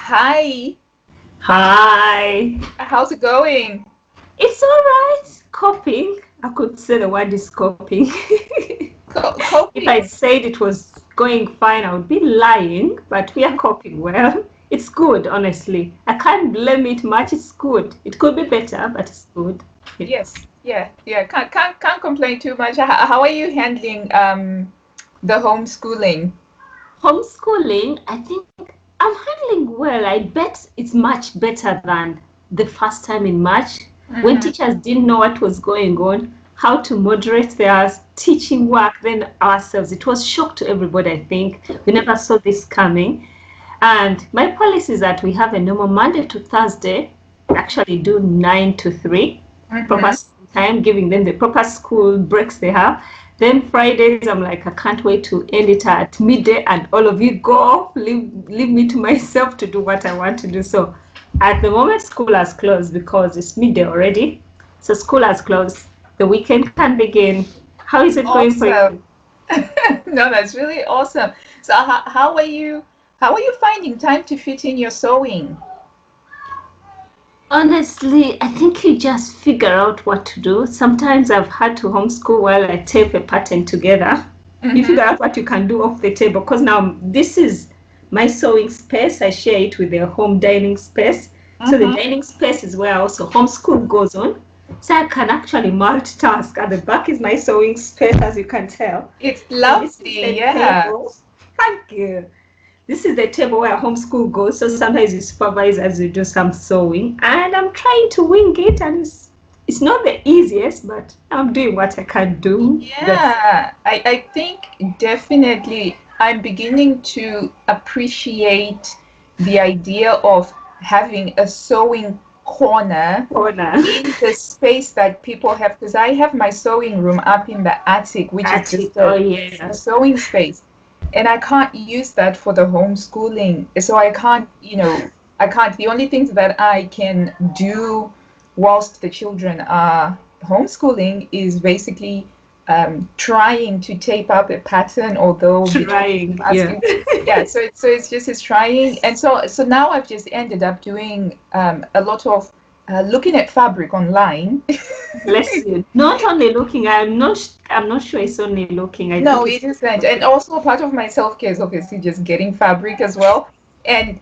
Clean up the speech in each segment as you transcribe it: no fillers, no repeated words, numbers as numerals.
Hi, Hi. how's it going? It's all right. Coping. I could say the word is coping. If I Coping. said it was going fine, I would be lying, but we are coping well. It's good, honestly. I can't blame it much. It's good. It could be better, but it's good. Yeah. Yes, yeah. Can't complain too much. How are you handling the homeschooling? Homeschooling, I think I'm handling well. I bet it's much better than the first time in March when Hmm. teachers didn't know what was going on, how to moderate their teaching work, then ourselves. It was shock to everybody, I think. We never saw this coming. And my policy is that we have a normal Monday to Thursday, actually do 9 to 3, proper Hmm. school time, giving them the proper school breaks they have. Then Fridays, I'm like, I can't wait to end it at midday and all of you go off, leave me to myself to do what I want to do. So at the moment, school has closed because it's midday already. So school has closed. The weekend can begin. How is it going for Awesome. you? No, that's really awesome. So how are you finding time to fit in your sewing? Honestly, I think you just figure out what to do. Sometimes I've had to homeschool while I tape a pattern together. You Hmm. figure out what you can do off the table because now this is my sewing space. I share it with the home dining space. So the Hmm. dining space is where also homeschool goes on. So I can actually multitask. At the back is my sewing space, as you can tell. It's And this is lovely, the yeah. table. Thank you. This is the table where homeschool goes. So sometimes you supervise as you do some sewing. And I'm trying to wing it. And it's not the easiest, but I'm doing what I can do. That's Yeah, I think definitely I'm beginning to appreciate the idea of having a sewing corner corner. in the space that people have, because I have my sewing room up in the attic, which is just Oh, a yeah. sewing space, and I can't use that for the homeschooling. So I can't, I can't. The only things that I can do whilst the children are homeschooling is basically trying to tape up a pattern, although between Trying. Yeah. asking, yeah, so it's just it's trying, and so now I've just ended up doing a lot of looking at fabric online. Bless you. Not only looking, I'm not sure it's only looking. I No, think it it's isn't. And also part of my self-care is obviously just getting fabric as well. And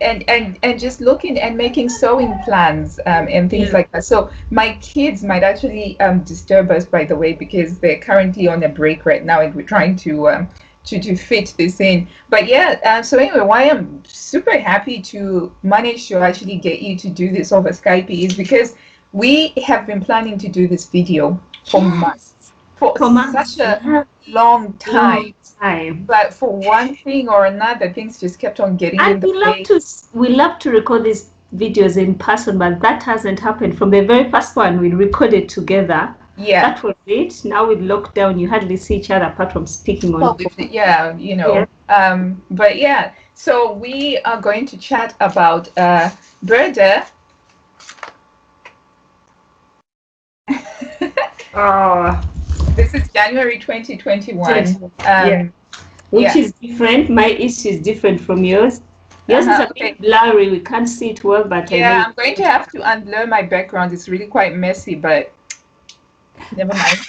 just looking and making sewing plans and things yeah. like that. So my kids might actually disturb us, by the way, because they're currently on a break right now and we're trying to fit this in. But yeah, so anyway, why I'm super happy to manage to actually get you to do this over Skype is because we have been planning to do this video for Yes. months, for For such months. a Yeah. long time. Long time. But for one thing or another, things just kept on getting And in the way. we love to record these videos in person, but that hasn't happened. From the very first one, we recorded together. Yeah. That was it. Now with lockdown, you hardly see each other apart from speaking on Well, phone. yeah, Yeah. But yeah, so we are going to chat about Burda. Oh, This is January 2021. yeah. Which Yeah. is different. My issue is different from yours. Yours is a Okay. bit blurry. We can't see it well, but I know Yeah, you're I'm going going to to have have to unblur my background. It's really quite messy, but never mind.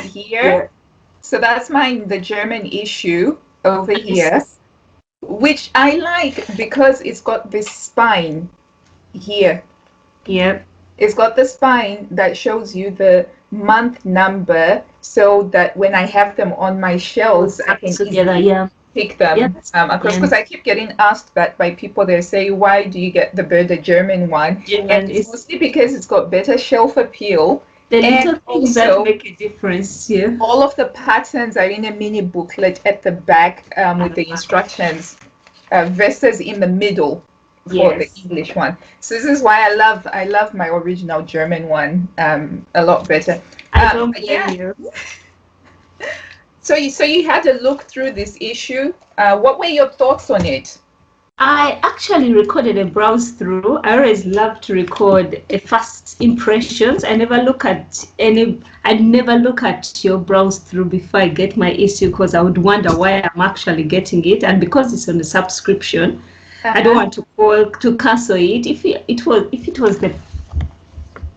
Here, yeah. so that's mine, the German issue over here, Yes. which I like because it's got this spine here. Yeah. It's got the spine that shows you the month number so that when I have them on my All shelves, I stuck can together. easily Yeah. pick Yeah. them That's across. Because brilliant. I keep getting asked that by people. They say, why do you get the German one? And German it's is mostly because it's got better shelf appeal. the And little things that also, make a difference. Yeah. all of the patterns are in a mini booklet at the back with the instructions versus in the middle for the Yes. English one. So this is why I love my original German one a lot better. I don't But blame yeah, you. so you had a look through this issue. What were your thoughts on it? I actually recorded a browse through. I always love to record a first impressions. I never look at your browse through before I get my issue because I would wonder why I'm actually getting it. And because it's on a subscription, I don't want to call to cancel it.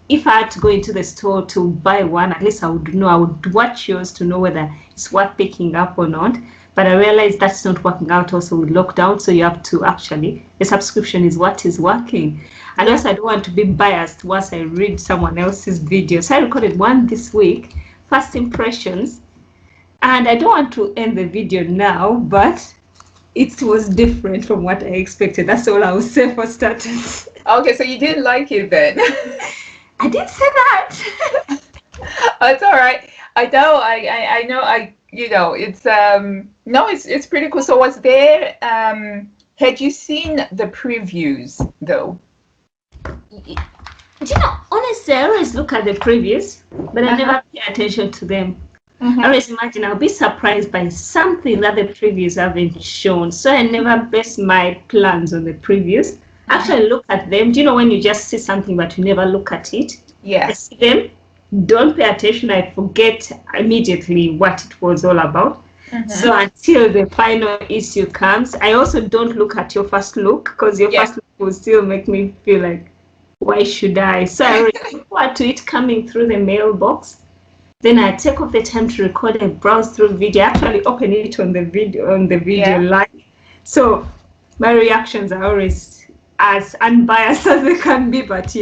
If I had to go into the store to buy one, at least I would know. I would watch yours to know whether it's worth picking up or not. But I realized that's not working out also with lockdown. So you have to actually, the subscription is what is working. And also I don't want to be biased once I read someone else's video. So I recorded one this week, first impressions. And I don't want to end the video now, but it was different from what I expected. That's all I will say for starters. Okay, so you didn't like it then. I did say that. That's all right. I know. I know. It's no. It's pretty cool. So was there? Had you seen the previews though? Honestly, I always look at the previews, but I never pay attention to them. I always imagine I'll be surprised by something that the previews haven't shown. So I never base my plans on the previews. Actually look at them. Do you know when you just see something but you never look at it? Yeah. I see them, don't pay attention, I forget immediately what it was all about. So until the final issue comes, I also don't look at your first look, because your first look will still make me feel like, why should I? So I look forward to it coming through the mailbox. Then I take off the time to record and browse through video. I actually open it on the video live. So my reactions are always as unbiased as they can be, but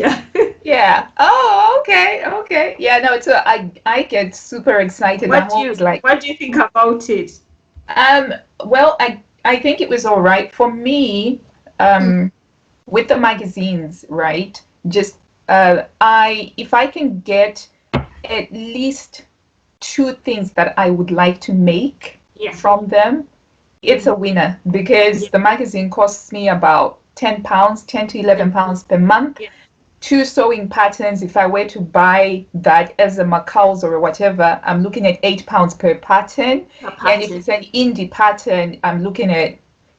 Yeah. Oh, okay. Yeah, no, so I get super excited. What do you think about it? Well, I think it was all right for me. With the magazines, right? Just if I can get at least 2 things that I would like to make from them, it's a winner, because the magazine costs me about £10, £10 to £11 per month. 2 sewing patterns. If I were to buy that as a Macau's or whatever, I'm looking at £8 per pattern. And if it's an indie pattern, I'm looking at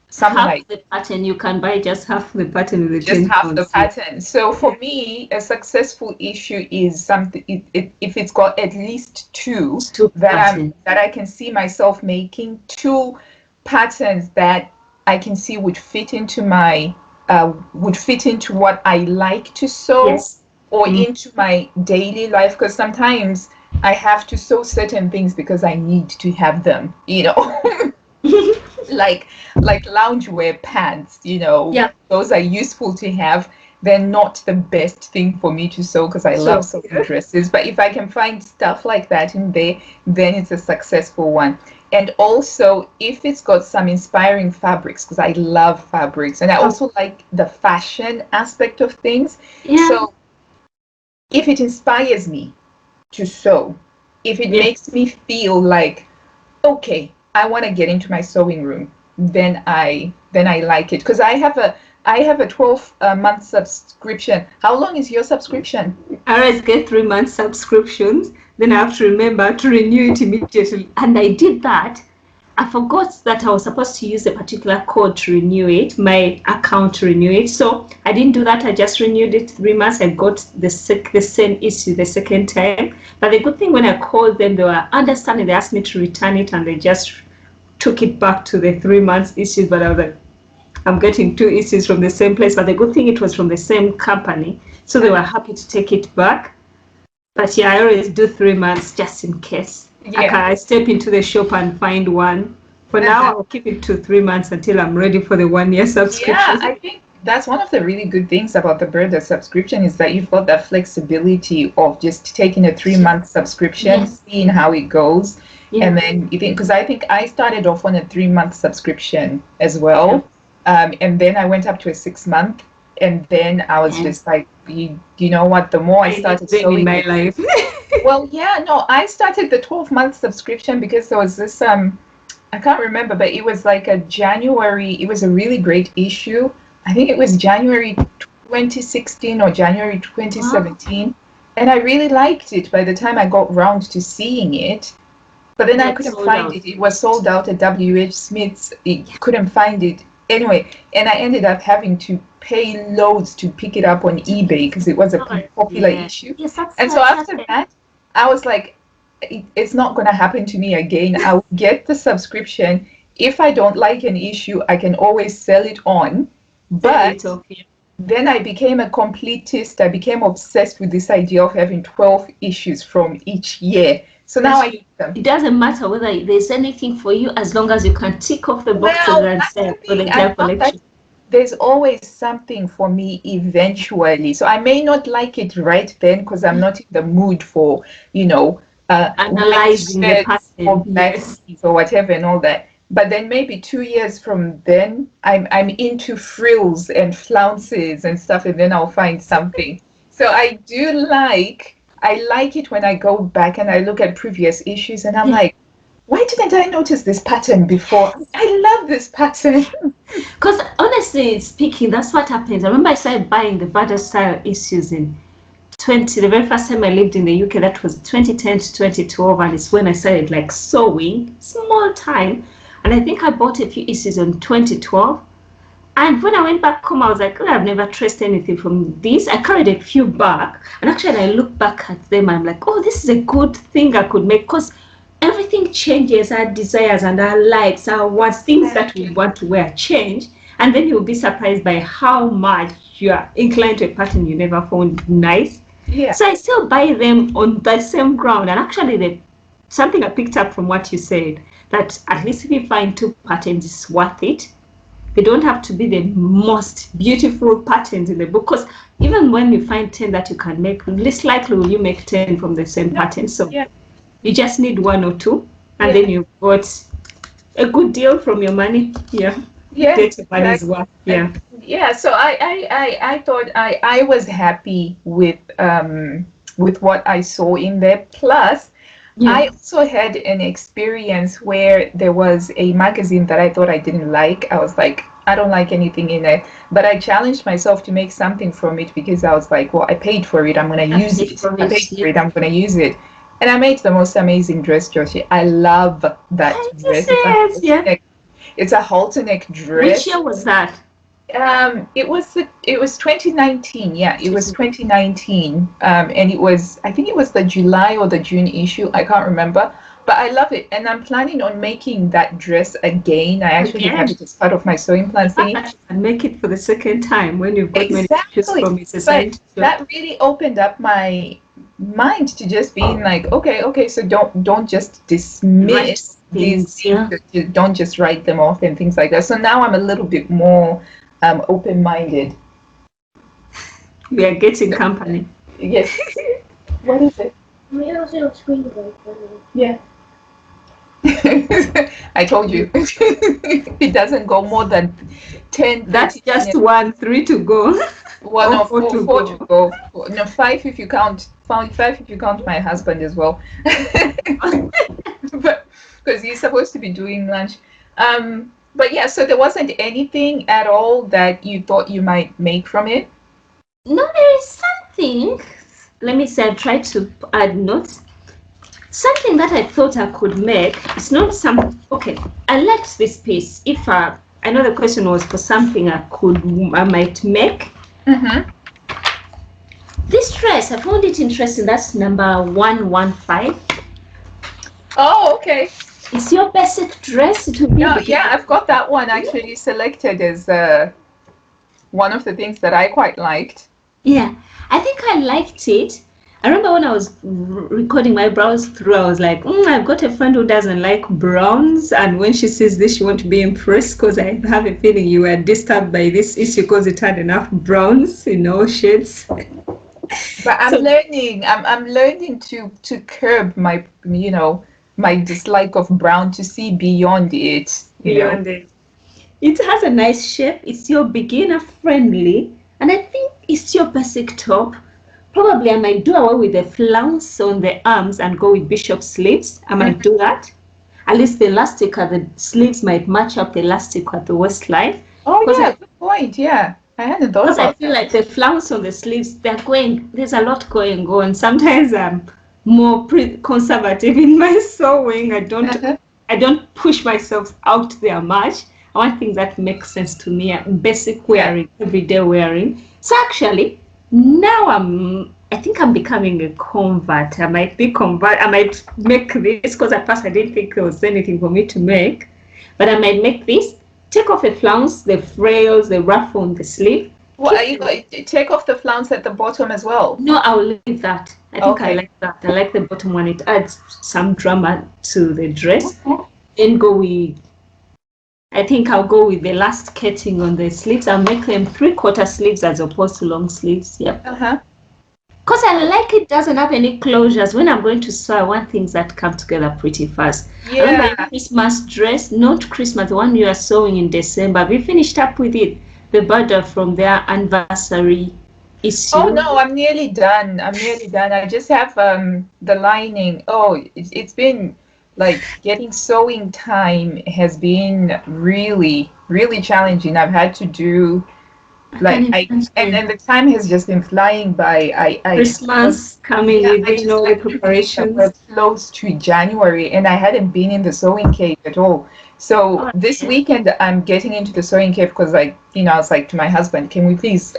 something half like the pattern. You can buy just half the pattern with just half the pattern. So for me, a successful issue is something if it's got at least 2 that I can see myself making, 2 patterns that I can see would fit into what I like to sew, or into my daily life, because sometimes I have to sew certain things because I need to have them, like loungewear pants, those are useful to have. They're not the best thing for me to sew because I love sewing dresses, but if I can find stuff like that in there, then it's a successful one. And also, if it's got some inspiring fabrics, because I love fabrics, and I also like the fashion aspect of things. So if it inspires me to sew, if it makes me feel like, okay, I want to get into my sewing room, then I like it, because I have a 12-month subscription. How long is your subscription? I always get 3-month subscriptions. Then I have to remember to renew it immediately. And I did that. I forgot that I was supposed to use a particular code to renew it, my account to renew it. So I didn't do that. I just renewed it 3 months. I got the same issue the second time. But the good thing, when I called them, they were understanding. They asked me to return it, and they just took it back to the 3 months issue. But I was like, I'm getting 2 issues from the same place. But the good thing, it was from the same company. So they were happy to take it back. But I always do 3 months just in case. I step into the shop and find one. For now, I'll keep it to 3 months until I'm ready for the 1-year subscription. Yeah, I think that's one of the really good things about the Burda subscription, is that you've got that flexibility of just taking a 3-month subscription, seeing how it goes. And then because I think I started off on a 3-month subscription as well. And then I went up to a 6-month. And then I was just like, you know what, the more I started sewing in my life. Well, I started the 12-month subscription because there was this, I can't remember, but it was like it was a really great issue. I think it was January 2016 or January 2017. Wow. And I really liked it by the time I got round to seeing it. But then I couldn't find it. It was sold out at WH Smith's. Couldn't find it. Anyway, and I ended up having to pay loads to pick it up on eBay because it was a popular issue. Yes, and so after that, I was like, it's not going to happen to me again. I'll get the subscription. If I don't like an issue, I can always sell it on But little, yeah. then I became a completist. I became obsessed with this idea of having 12 issues from each year. So now That's I true. do them. It doesn't matter whether there's anything for you as long as you can tick off the boxes Well, and that's say the for the thing. I entire found that collection. there's always something for me eventually. So I may not like it right then because I'm not in the mood for, you know, white Analyzing the shirts or pattern, black yes. tees or whatever and all that. But then maybe 2 years from then, I'm into frills and flounces and stuff, and then I'll find something. So I like it when I go back and I look at previous issues and I'm Yeah. like, why didn't I notice this pattern before? I love this pattern. Because honestly speaking, that's what happens. I remember I started buying the Burda style issues in the very first time I lived in the UK, that was 2010 to 2012, and it's when I started like sewing, small time. And I think I bought a few issues in 2012. And when I went back home, I was like, oh, I've never traced anything from this. I carried a few back. And actually, I look back at them, I'm like, oh, this is a good thing I could make. Because everything changes, our desires and our likes, our wants, things that we want to wear change. And then you'll be surprised by how much you are inclined to a pattern you never found nice. Yeah. So I still buy them on the same ground. And actually, something I picked up from what you said, that at least if you find two patterns, it's worth it. They don't have to be the most beautiful patterns in the book, because even when you find 10 that you can make, least likely will you make 10 from the same No, pattern. So yeah, you just need one or two, and yeah, then you've got a good deal from your money. Yeah, yeah, get your money's exactly. worth. Yeah. Yeah, so I thought I was happy with what I saw in there. Plus, Yeah. I also had an experience where there was a magazine that I thought I didn't like. I was like, I don't like anything in it. But I challenged myself to make something from it because I was like, well, I paid for it. I'm going to use It it. from I it. paid for Yeah. it. I'm going to use it. And I made the most amazing dress, Josie. I love that This dress. is, yeah. It's a halter neck Which dress. year was that? It was 2019. Yeah, it was 2019. And I think it was the July or the June issue. I can't remember, but I love it, and I'm planning on making that dress again. I actually have Again. it as part of my sewing plan The fact thingy. that you can make it for the second time when you've got many to choose Exactly. from is a But sign to show. that really opened up my mind to just being like, okay, so don't just Right dismiss these things, things, yeah. don't just write them off and things like that. So now I'm a little bit more open-minded. We are getting company. Yes. What is it? We also screen. Yeah. I told you. It doesn't go more than 10, That's 30 just minutes. 1, 3 to go. One Or or 4 to four to go. go. No, five if you count my husband as well. But because he's supposed to be doing lunch. But yeah, so there wasn't anything at all that you thought you might make from it. No, there is something. Let me say, I tried to add notes. Something that I thought I could make. It's not some. Okay, I liked this piece. If I know the question was for something I might make. Mm-hmm. This dress, I found it interesting. That's number 115. Oh, okay. It's your basic dress. It will be Yeah, yeah, I've got that one actually selected as one of the things that I quite liked. Yeah, I think I liked it. I remember when I was recording my brows through, I was like, I've got a friend who doesn't like browns. And when she sees this, she won't be impressed because I have a feeling you were disturbed by this issue because it had enough browns in all shades. But I'm So, learning. I'm learning to curb my dislike of brown to see beyond it. beyond it, it has a nice shape. It's your beginner friendly. And I think it's your basic top. Probably I might do away with the flounce on the arms and go with bishop sleeves. I might do that. At least the elastic at the sleeves might match up the elastic at the waistline. Oh Because yeah, good point. Yeah, I hadn't thought I about feel that. like the flounce on the sleeves, there's a lot going on. Sometimes I'm more conservative in my sewing. Uh-huh. I don't push myself out there much. I want things that make sense to me, basic Yeah. wearing, everyday wearing. So actually, now I think I'm becoming a convert. I might make this because at first I didn't think there was anything for me to make, but I might make this. take off the flounce, the frills, the ruffle on the sleeve. What are you going to take off the flounce at the bottom as well? No, I'll leave that. I think I Okay. like that. I like the bottom one. It adds some drama to the dress. Okay. Then go with, I think I'll go with the last cutting on the sleeves. I'll make them 3/4 sleeves as opposed to long sleeves. Yep. Uh-huh. Because I like it doesn't have any closures. When I'm going to sew, I want things that come together pretty fast. I remember your Yeah. Christmas dress, not Christmas, the one you are sewing in December. We finished up with it. The Burda from their anniversary issue. Oh no, I'm nearly done. I'm nearly done. I just have the lining. Oh, it's been like getting sewing time has been really, really challenging. I've had to do like can I imagine. and the time has just been flying by. Christmas coming Yeah, I within just all the actually finished up preparations. close to January and I hadn't been in the sewing cave at all. So Oh, this yeah. weekend I'm getting into the sewing cave because I was like to my husband, can we please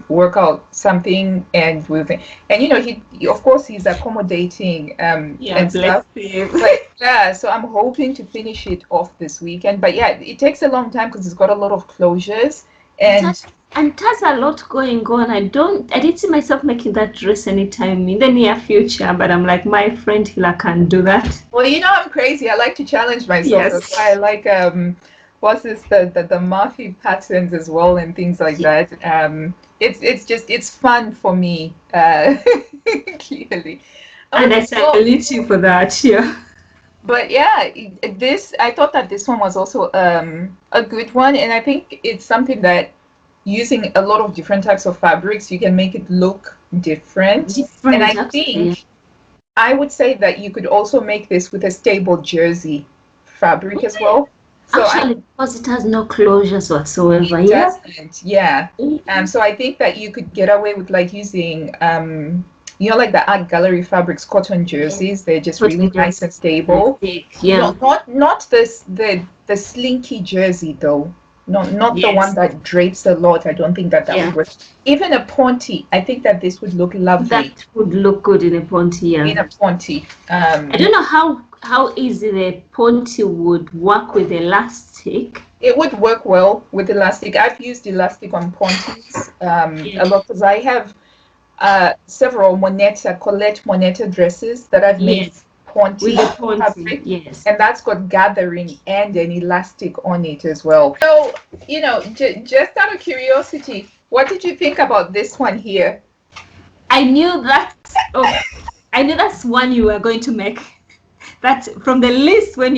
work out something and he of course he's accommodating Yeah, and bless stuff. him. But yeah, so I'm hoping to finish it off this weekend. But yeah, it takes a long time because it's got a lot of closures It and has, and it has a lot going on. I didn't see myself making that dress anytime in the near future, but I'm like, my friend Hila can do that. well, I'm crazy. I like to challenge myself. That's Yes. why I like what's this the Murphy patterns as well and things like Yeah. that. It's fun for me, clearly. And I Okay, well, salute you for that. Yeah. but yeah, this I thought that this one was also a good one, and I think it's something that using a lot of different types of fabrics, you can make it look different. And I Different, absolutely. think I would say that you could also make this with a stable jersey fabric as well. So Actually, because it has no closures whatsoever. it Yeah. doesn't, yeah. So I think that you could get away with like using, like the art gallery fabrics, cotton jerseys. They're just really Cotton nice and jersey. stable. Yeah. Not this the slinky jersey though. Not the one Yes. that drapes a lot. I don't think that would Yeah. work. Even a ponte, I think that this would look lovely That would look good in a ponte. Yeah. in a ponte. I don't know how easy the ponte would work with elastic. It would work well with elastic. I've used elastic on pontes Yeah. a lot because I have several Colette Moneta dresses that I've made Yes. ponte With the ponte. fabric, Yes. and that's got gathering and an elastic on it as well. So, just out of curiosity, what did you think about this one here? I knew that. Oh, I knew that's one you were going to make. That from the list when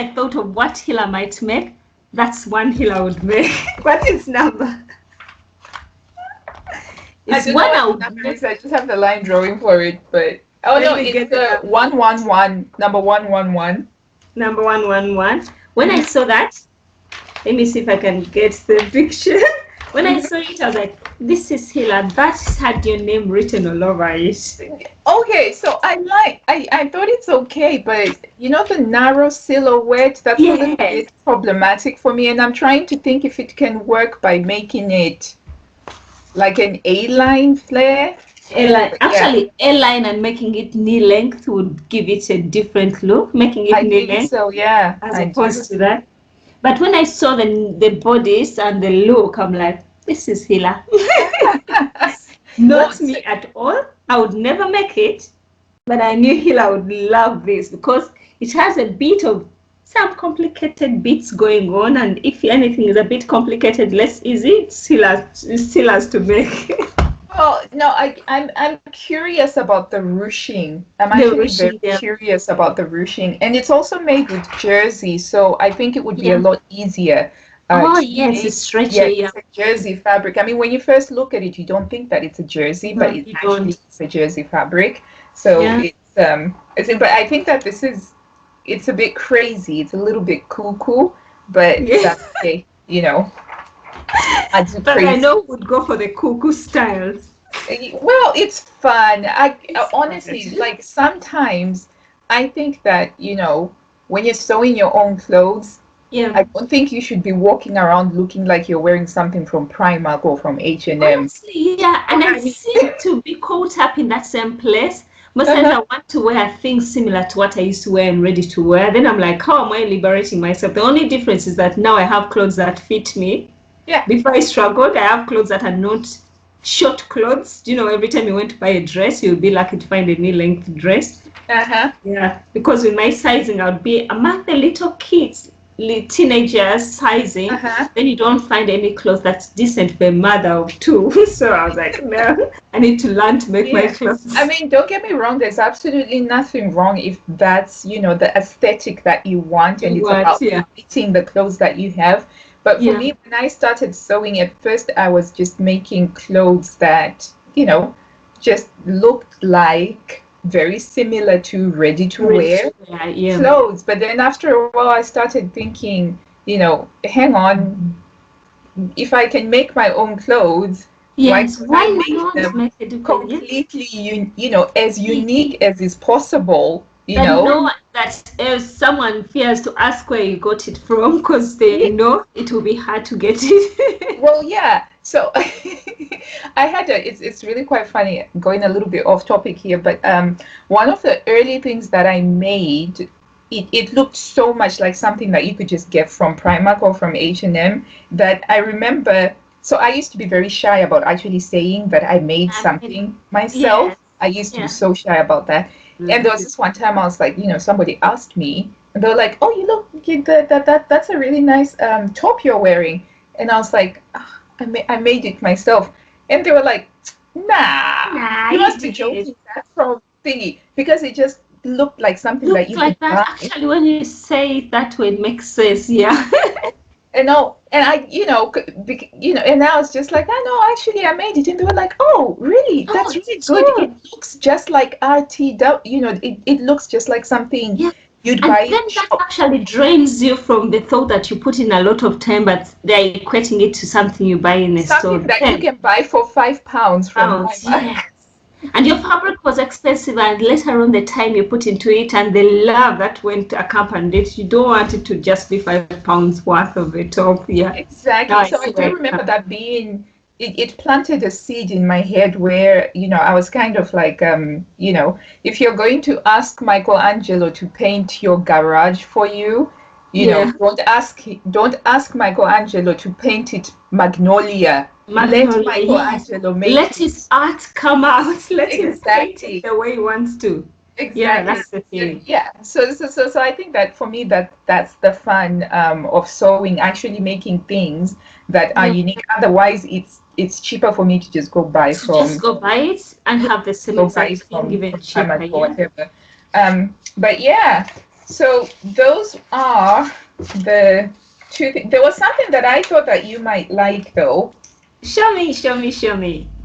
I thought of what Hila might make, that's one Hila would make. What is number? I It's don't one I know what would the number make. is. I just have the line drawing for it, but oh Let no, me it's get the number. 111, number 111. Number 111. When I saw that, let me see if I can get the picture. When I saw it, I was like, this is Hila. That had your name written all over it. Okay, so I thought it's okay, but the narrow silhouette, that's a little Yes. bit problematic for me, and I'm trying to think if it can work by making it like an A-line flare. A-line. But yeah, Actually, A-line and making it knee length would give it a different look. Making it I knee think length so, yeah, as I do. opposed to that. But when I saw the bodies and the look, I'm like, this is Hila. Well, Not me at all. I would never make it, but I knew Hila would love this because it has a bit of some complicated bits going on, and if anything is a bit complicated, less easy, it still has to make. well, no, I'm curious about the ruching. I'm The actually very ruching there. curious about the ruching, and it's also made with jersey, so I think it would be a Yeah. lot easier Oh, to yes, make. it's stretchy. Yeah, Yeah. it's a jersey fabric. I mean, when you first look at it, you don't think that it's a jersey, but No, it you actually don't. is a jersey fabric. So Yeah. but I think that it's a bit crazy. It's a little bit cuckoo, but Yeah. that's okay. I do But I crazy. know would go for the cuckoo styles. Well, it's fun. It's Honestly, fun. like sometimes I think that, when you're sewing your own clothes, I Yeah. don't think you should be walking around looking like you're wearing something from Primark or from H&M. Honestly, yeah. And I I mean, seem to be caught up in that same place. Most times I want to wear things similar to what I used to wear and ready to wear. Then I'm like, how am I liberating myself? The only difference is that now I have clothes that fit me. Yeah. Before I struggled, I have clothes that are not short clothes. You know, every time you went to buy a dress, you'll be lucky to find a knee-length dress. Yeah, because with my sizing, I would be among the little kids, teenagers sizing. Then you don't find any clothes that's decent for a mother of two. So I was like, no, I need to learn to make my clothes. I mean, don't get me wrong. There's absolutely nothing wrong if that's, you know, the aesthetic that you want, and it's about fitting the clothes that you have. But for me, when I started sewing, at first I was just making clothes that, you know, just looked like very similar to ready to wear clothes. But then after a while, I started thinking, you know, hang on, if I can make my own clothes, why not make them completely, you know, as unique as is possible? You know that if someone fears to ask where you got it from, because they know it will be hard to get it. Well, yeah. So I had it's really quite funny, going a little bit off topic here, but one of the early things that I made, it looked so much like something that you could just get from Primark or from H&M, that I remember. So I used to be very shy about actually saying that I made something myself. I used to be so shy about that. And there was this one time I was like, you know, somebody asked me, and they were like, "Oh, you look, that's a really nice top you're wearing." And I was like, "Ah, I made it myself." And they were like, "Nah, you must be joking. That's from thingy," because it just looked like something that you could buy. Actually, when you say it that way, it makes sense. Yeah. And I, you know, and I was just like, "I know, actually, I made it." And they were like, "Oh, really? That's really good. It looks just like RTW, you know, it looks just like something you'd buy." And then that actually drains you from the thought that you put in a lot of time, but they're equating it to something you buy in a store. Something that you can buy for £5 from Primark. And your fabric was expensive, and later on the time you put into it and the love that went accompanied it, you don't want it to just be £5 worth of it top. Yeah, exactly. So I do remember that being, it planted a seed in my head where, you know, I was kind of like, you know, if you're going to ask Michelangelo to paint your garage for you, you know, don't ask Michelangelo to paint it magnolia. Let Michelangelo make let his art come out. Let him paint it the way he wants to. Exactly. Yeah, that's the thing. Yeah. So I think that for me, that's the fun of sewing, actually making things that are unique. Otherwise, it's cheaper for me to just go buy from. Just go buy it and have the same exact thing, even cheaper. Or whatever. But yeah. So those are the two things. There was something that I thought that you might like, though. Show me.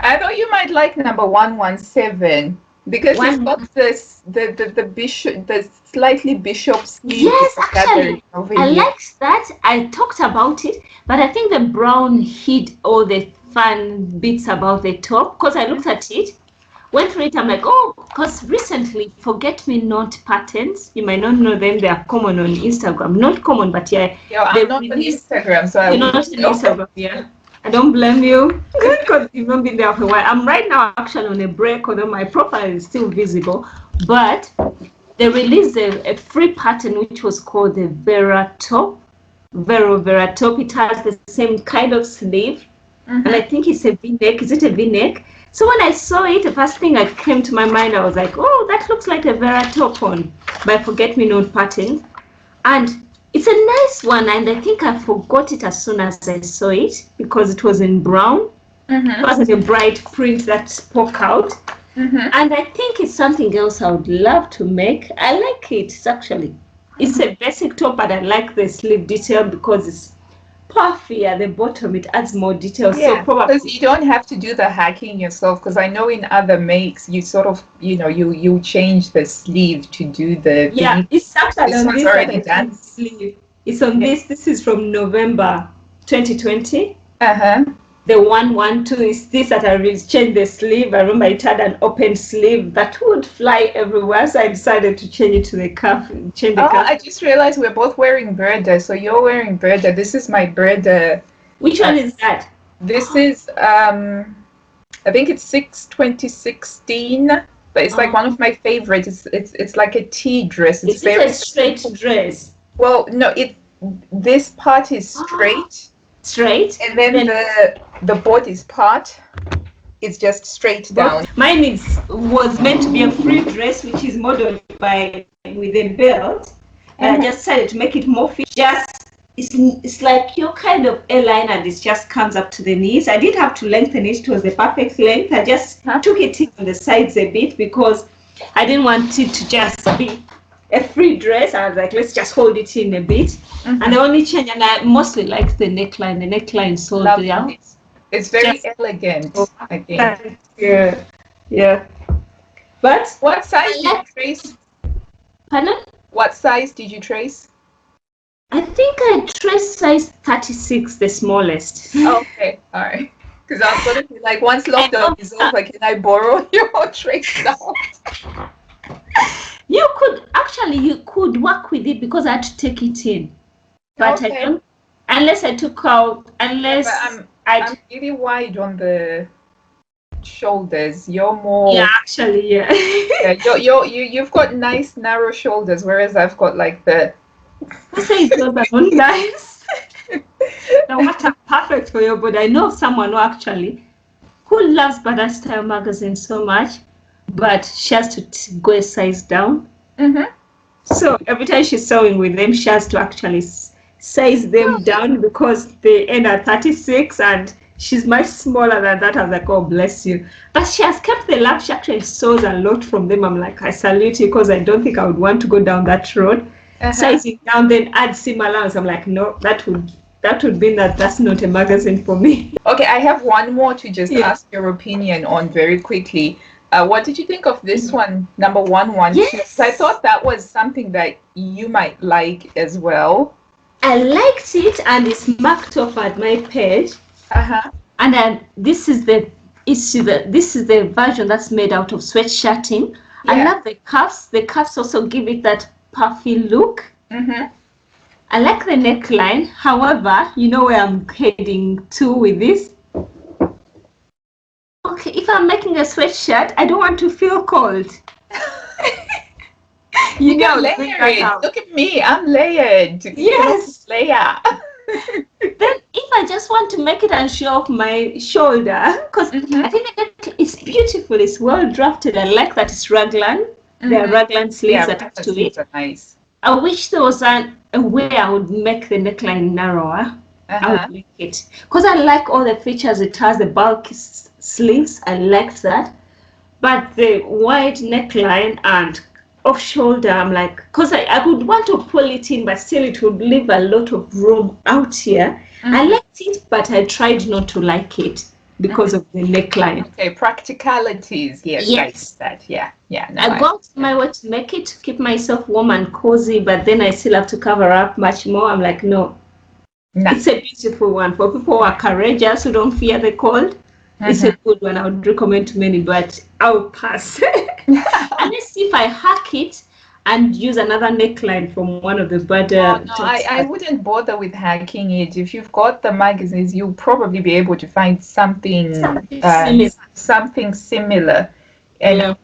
I thought you might like number 117 because it's got this the bishop, the slightly bishop sleeve. Yes, actually, I liked that. I talked about it, but I think the brown hid all the fun bits about the top, because I looked at it, went through it. I'm like, oh, because recently forget-me-not patterns, you might not know them. They are common on Instagram. Not common, but I'm not on Instagram, so you're not on Instagram. Yeah. I don't blame you, because you've not been there for a while. I'm right now actually on a break, although my profile is still visible. But they released a free pattern which was called the Vera top. Vera top. It has the same kind of sleeve, and I think it's a V-neck. Is it a V-neck? So when I saw it, the first thing that came to my mind, I was like, oh, that looks like a Vera top on by Forget-Me-Not pattern. And it's a nice one, and I think I forgot it as soon as I saw it because it was in brown. It wasn't a bright print that spoke out. And I think it's something else I would love to make. I like it. It's a basic top, but I like the sleeve detail because it's puffy at the bottom. It adds more detail. Yeah, because you don't have to do the hacking yourself. Because I know in other makes you sort of, you know, you change the sleeve to do the. Yeah, it's actually this one's already done. Sleeve. It's on this. This is from November 2020. The 112 is this that I changed the sleeve. I remember it had an open sleeve that would fly everywhere, so I decided to change it to the cuff. I just realized we're both wearing Burda. So you're wearing Burda. This is my Burda. Which one is that? This is I think it's 2016. but it's like one of my favorites. It's like a tea dress. It's Is it very a straight dress? well. No, this part is Oh, straight, straight. and then the bodice part is just straight down. Mine was meant to be a free dress, which is modeled by with a belt, and I just decided to make it more fit. It's like your kind of airline, and it just comes up to the knees. I did have to lengthen it. It was the perfect length. I just took it in on the sides a bit because I didn't want it to just be a free dress. I was like, let's just hold it in a bit. And the only change, and I mostly like the neckline. The neckline so down. It's very elegant, I think. Yeah. But what size did you trace? Pardon? What size did you trace? I think I traced size 36, the smallest. Okay, all right. Because I was going to be like, once lockdown is over, can I borrow your trace now? You could work with it because I had to take it in. But I don't, unless I took out, I'm really wide on the shoulders. You're more. Yeah, actually, yeah. You've got nice narrow shoulders, whereas I've got like the. I say those are not nice. Now, what are perfect for you? But I know someone who loves Burda Style magazine so much, but she has to go a size down. So every time she's sewing with them, she has to actually size them down because they end at 36 and she's much smaller than that. I was like, oh, bless you. But she has kept the love. She actually sews a lot from them. I'm like, I salute you because I don't think I would want to go down that road. Sizing down, then add seam allowance. I'm like, no, that would mean that's not a magazine for me. Okay, I have one more to just ask your opinion on very quickly. What did you think of this one, number 112? Yes. I thought that was something that you might like as well. I liked it, and it's marked off at my page. And this is the version that's made out of sweatshirting. Yeah. I love the cuffs. The cuffs also give it that puffy look. I like the neckline. However, you know where I'm heading to with this. Okay, if I'm making a sweatshirt, I don't want to feel cold. You know, layered. Look at me, I'm layered. Yes, layer. Then if I just want to make it and show off my shoulder, because I think it's beautiful, it's well drafted. I like that it's raglan. There are raglan sleeves attached to it. Are nice. I wish there was a way I would make the neckline narrower. I would make it because I like all the features it has. The bulky sleeves, I liked that, but the wide neckline and off shoulder, I'm like, because I would want to pull it in, but still it would leave a lot of room out here. I liked it, but I tried not to like it because of the neckline. Okay, practicalities. Yes. That. Yeah. No, I got my way to make it, to keep myself warm and cozy, but then I still have to cover up much more. I'm like, no. It's a beautiful one for people who are courageous, who don't fear the cold. It's a good one. I would recommend to many, but I'll pass. Unless if I hack it and use another neckline from one of the Burda. I wouldn't bother with hacking it. If you've got the magazines, you'll probably be able to find something similar. And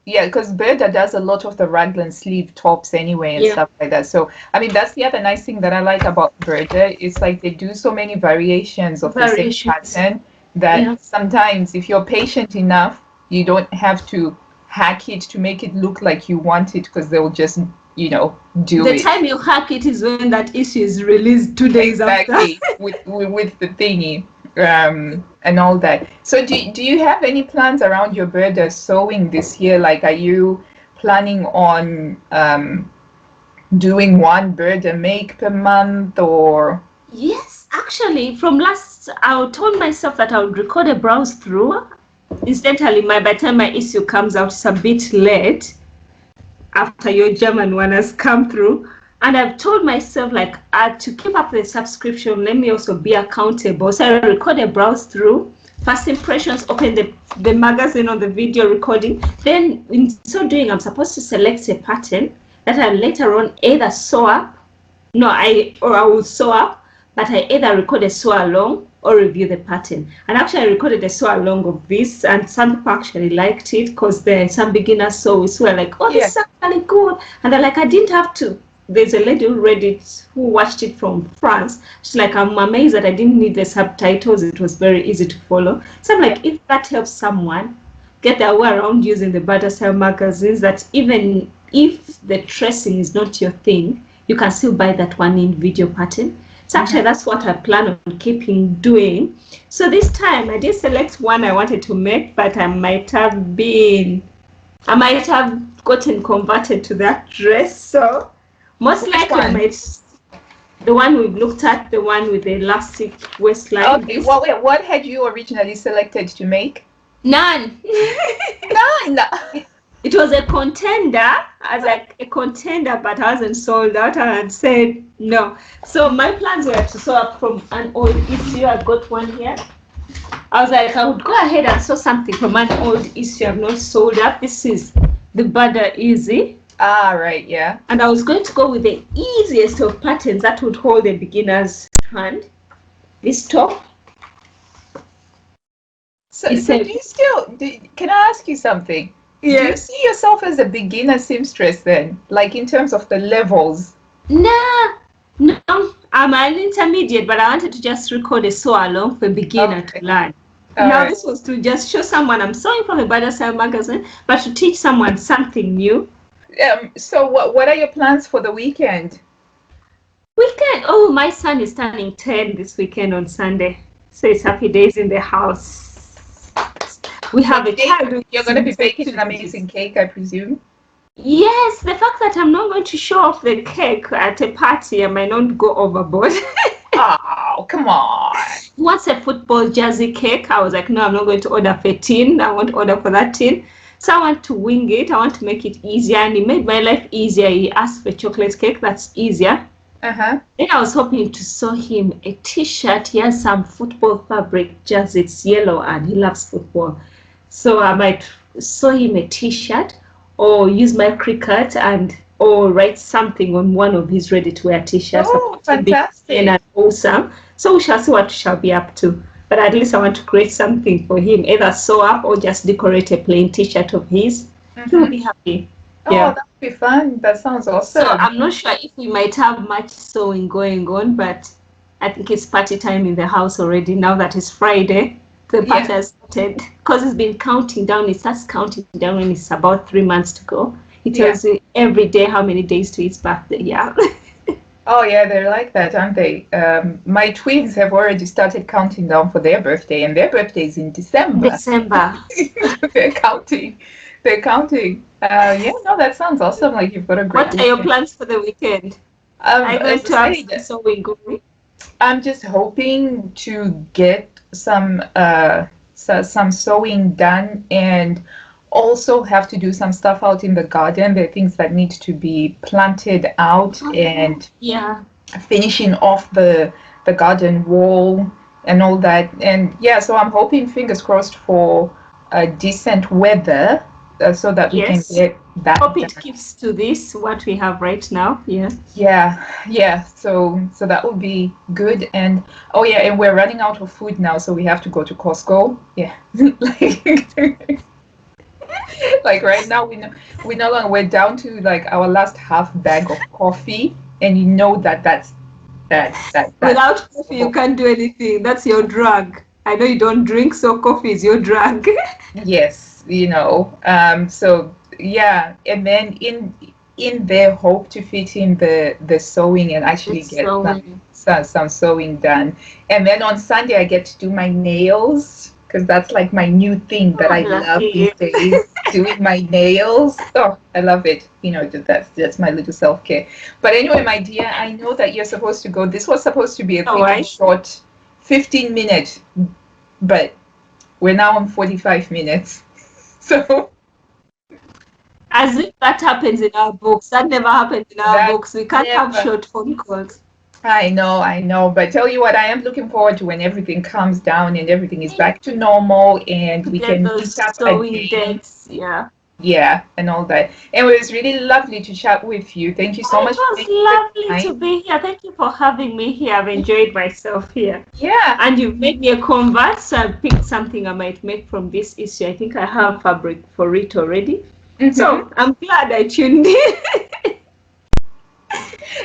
because Burda does a lot of the raglan sleeve tops anyway and stuff like that. So I mean, that's the other nice thing that I like about Burda. It's like they do so many variations of the same pattern that sometimes if you're patient enough, you don't have to hack it to make it look like you want it, because they'll just do it. The time you hack it is when that issue is released 2 days after. with the thingy and all that. So do you have any plans around your Burda sewing this year? Like, are you planning on doing one Burda make per month or? Yes, actually, I told myself that I would record a browse through. Incidentally, by the time my issue comes out, it's a bit late after your German one has come through. And I've told myself, like, to keep up the subscription, let me also be accountable. So I record a browse through, first impressions, open the magazine on the video recording. Then in so doing, I'm supposed to select a pattern that I later on either sew up. I will sew up, but I either record a sew along or review the pattern. And actually I recorded a sew along of this, and some people actually liked it because there are some beginners sewists who are like, oh, this is actually good. And they're like, I didn't have to. There's a lady who read it, who watched it from France. She's like, I'm amazed that I didn't need the subtitles. It was very easy to follow. So I'm like, if that helps someone get their way around using the Burda style magazines, that even if the tracing is not your thing, you can still buy that one individual pattern. So actually that's what I plan on keeping doing. So this time I did select one I wanted to make, but I might have gotten converted to that dress. So most likely the one we've looked at, the one with the elastic waistline. Okay, what had you originally selected to make? None. None. It was a contender. I was like a contender, but I wasn't sold out, and I'd said no. So my plans were to sew up from an old issue. I've got one here. I was like, I would go ahead and sew something from an old issue I've not sold up. This is the Burda Easy. Ah, right, yeah. And I was going to go with the easiest of patterns that would hold a beginner's hand. This top. So do you still, can I ask you something? Yeah. Do you see yourself as a beginner seamstress then? Like in terms of the levels? Nah, no, I'm an intermediate, but I wanted to just record a sew along for a beginner to learn. Now this was to just show someone I'm sewing from a Burda style magazine, but to teach someone something new. So what are your plans for the weekend? Weekend? Oh, my son is turning 10 this weekend on Sunday. So it's happy days in the house. We have a child. You're going to be baking an amazing cake, I presume? Yes, the fact that I'm not going to show off the cake at a party, I might not go overboard. Oh, come on. What's a football jersey cake? I was like, no, I'm not going to order for a tin. I won't order for that tin. So I want to wing it. I want to make it easier. And he made my life easier. He asked for chocolate cake. That's easier. Uh-huh. Then I was hoping to sew him a t-shirt. He has some football fabric, just it's yellow and he loves football. So I might sew him a t-shirt or use my Cricut or write something on one of his ready-to-wear t-shirts. Oh, fantastic. And awesome. So we shall see what we shall be up to. But at least I want to create something for him, either sew up or just decorate a plain t-shirt of his. He will be happy. Yeah. Oh, that would be fun. That sounds awesome. So I'm not sure if we might have much sewing going on, but I think it's party time in the house already. Now that it's Friday, the party has started. Because it's been counting down. It starts counting down when it's about 3 months to go. It tells you every day how many days to his birthday. Yeah. Oh, yeah, they're like that, aren't they? My twins have already started counting down for their birthday, and their birthday is in December. They're counting. No, that sounds awesome. Like you've got a great What are your plans for the weekend? Are you going to have sewing going? I'm just hoping to get some sewing done and also have to do some stuff out in the garden. There are things that need to be planted out and finishing off the garden wall and all that. And so I'm hoping, fingers crossed, for decent weather so that we can get that hope it keeps to this what we have right now. So that would be good. And and we're running out of food now, so we have to go to Costco. Like right now we no longer, we're down to like our last half bag of coffee, and you know that's without coffee you can't do anything. That's your drug. I know you don't drink, so coffee is your drug. Yes, so and then in their hope to fit in the sewing and actually get some sewing done. And then on Sunday I get to do my nails, because that's like my new thing that I love these days, doing my nails. Oh, I love it. That's my little self-care. But anyway, my dear, I know that you're supposed to go. This was supposed to be a quick and short 15-minute, but we're now on 45 minutes. So as if that happens in our books. That never happens in our books. We can't have short phone calls. I know, but tell you what, I am looking forward to when everything calms down and everything is back to normal and we can meet up again. yeah, and all that. And it was really lovely to chat with you. Thank you so Oh, it much for was taking the lovely to time. be here. Thank you for having me here. I've enjoyed myself here. Yeah. And you've made me a convert, so I picked something I might make from this issue. I think I have fabric for it already. Hmm. So I'm glad I tuned in.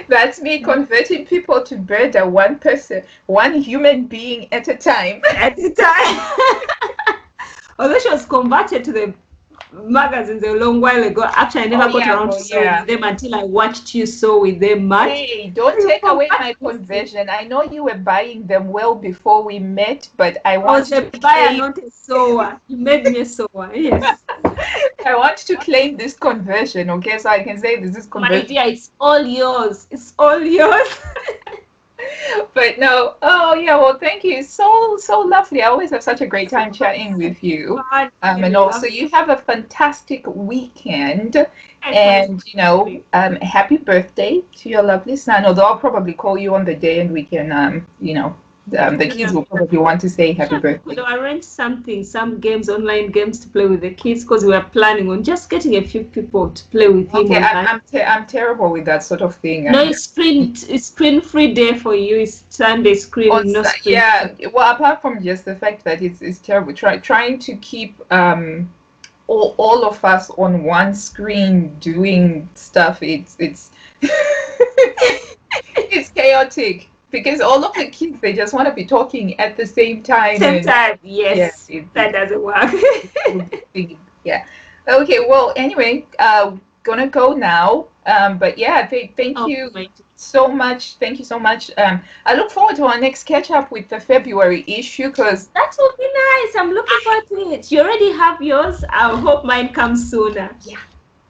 That's me converting people to Burda, one person, one human being at a time. At the time. Although she was converted to the magazines a long while ago. Actually, I Oh never got yeah, around to well sewing yeah. with them until I watched you sew with them much. Hey, don't You take away convert my this thing. conversion. I know you were buying them well before we met, but I I want was to a buyer, claim not a sewer. You made me a sewer. Yes. I want to claim this conversion, okay? So I can say this is My conversion. dear, it's all yours. It's all yours. But no, oh yeah, well, thank you. So lovely. I always have such a great time chatting with you. God, And really also love you have a fantastic weekend. it. My And happy birthday to your lovely son. Although I'll probably call you on the day and we can the kids yeah. will probably want to say happy Sure, we could birthday. arrange something, some games, online games to play with the kids because we are planning on just getting a few people to play with him Okay, online. I'm terrible with that sort of thing. No, it's screen free day for you. It's Sunday screen, no screen. Yeah, well, apart from just the fact that it's terrible, trying to keep all of us on one screen doing stuff, it's it's chaotic because all of the kids they just want to be talking at the same time Same and time, yeah, yes, that doesn't work. yeah. Okay, well, anyway, gonna go now. But yeah, thank Oh you my God. so much. Thank you so much. I look forward to our next catch up with the February issue because That would be nice. I'm looking forward to it. You already have yours. I hope mine comes sooner. yeah,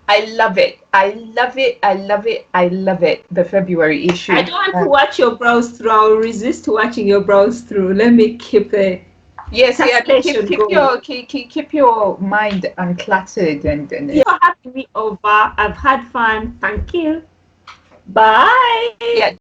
I love it. I love it. I love it. I love it. The February I issue. don't want to watch your browse through. I'll resist watching your browse through. Let me keep the Yes, yeah. suspension going. Keep your mind uncluttered and You're having me over. I've had fun. Thank you. Bye. yeah.